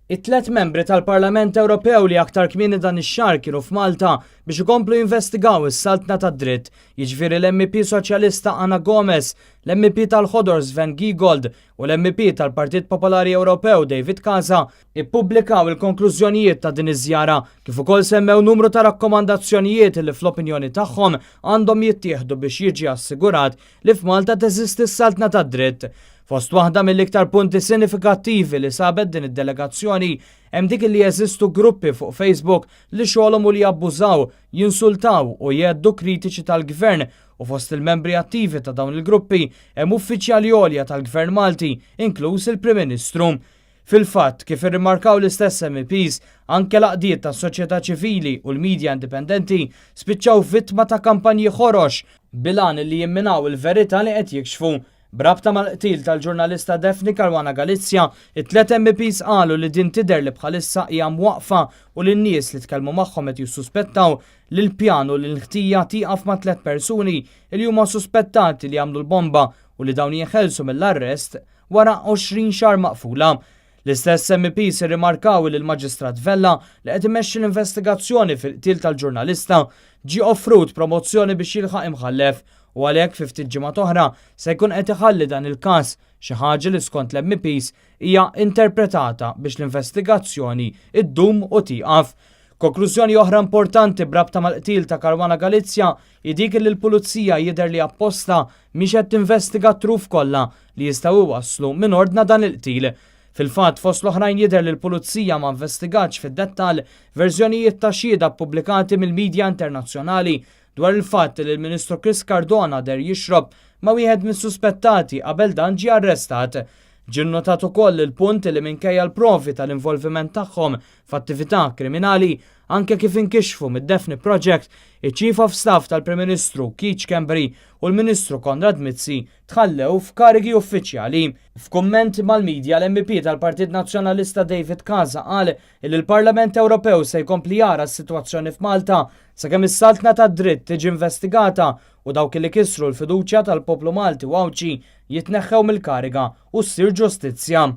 It-tlet membri tal-Parlament Ewropew li aktar kmieni dan ix-xahar kienu f'Malta biex ikomplu jinvestigaw is-saltna tad-dritt, jiġifieri l-MP Soċjalista Anna Gomez, l-MP tal-Ħodor Sven Giegold u l-MP tal-Partit Popolari Ewropew David Casa ippubblikaw il-konklużjonijiet ta' din iż-żjara kif ukoll semmew numru ta' rakkomandazzjonijiet li fl-opinjoni tagħhom għandhom jittieħdu biex jiġi assigurat li f'Malta teżisti s-saltna tad-dritt. Fost waħda mill-iktar punti sinifikattivi li sabet din id-delegazzjoni hemm dik li jeżistu gruppi fuq Facebook li xogħolhom u li jabbużaw, jinsultaw u jgħeddu kritiċi tal-gvern u fost il-membri attivi ta' dawn il-gruppi hemm uffiċjali għolja tal-Gvern Malti, inkluż il-Prim Ministru. Fil-fatt, kif irrimarkaw l-istess MEPs, anke l-aqdiet tas soċjetà ċivili u l-medja indipendenti spiċċaw vittma ta' kampanji ħorox bilan li jimminaw il-verità li qed jikxfu. Brabta mal-qtil tal-ġurnalista Daphne Caruana Galizia, it-tlet MEPs qalu li din tidher li bħalissa hija mwaqfa u li n-nies li tkellmu magħhom qed jissuspettaw li l-pjan u li l-ħtija tieqaf ma' tliet persuni li huma suspettati li għamlu l-bomba u li dawn jinħelsu mill-arrest wara 20 xahar maqfula. L-istess MEPs irrimarkaw li l-Maġistrat Vella li qed imexxi l-investigazzjoni fil-qtil tal-ġurnalista ġie offrut promozzjoni biex jilħaq imħallef u għalhekk fi ftit ġimgħat oħra se jkun qed iħalli dan il-każ, xi ħaġa li skont l-MEPs hija interpretata biex l-investigazzjoni iddum u tieqaf. Konklużjoni oħra importanti brabta mal-qtil ta' Caruana Galizia hi dik li l-Pulizija jidher li apposta mhix qed tinvestiga t-truf kollha li jistgħu iwasslu minn ordna dan il-qtil. Fil-fatt fost l-oħrajn jidher li l-Pulizija ma investigatx fid-dettall verżjonijiet ta' xhieda ppubblikati mill-midja internazzjonali dwar il-fatt li l-Ministru Chris Cardona der jixrob ma' wieħed mis-suspettati qabel dan ġie arrestat. Ġie nnotat ukoll il-punt li minkejja l-provi tal-involviment tagħhom f'attività kriminali anke kif inkixfu mid-Daphne Project, iċ-Chief of Staff tal-Prim Ministru Keith Schembri u l-Ministru Konrad Mizzi tħallew f'karigi uffiċjali. F'kumment mal-medja l-MP tal-Partit Nazzjonalista David Casa qal li l-Parlament Ewropew se jkompli jara s-sitwazzjoni f'Malta sakemm is-saltna tad-dritt tiġi investigata u dawk li kisru l-fiduċja tal-poplu Malti u Awċi jitneħħew mill-kariga u ssir ġustizzja.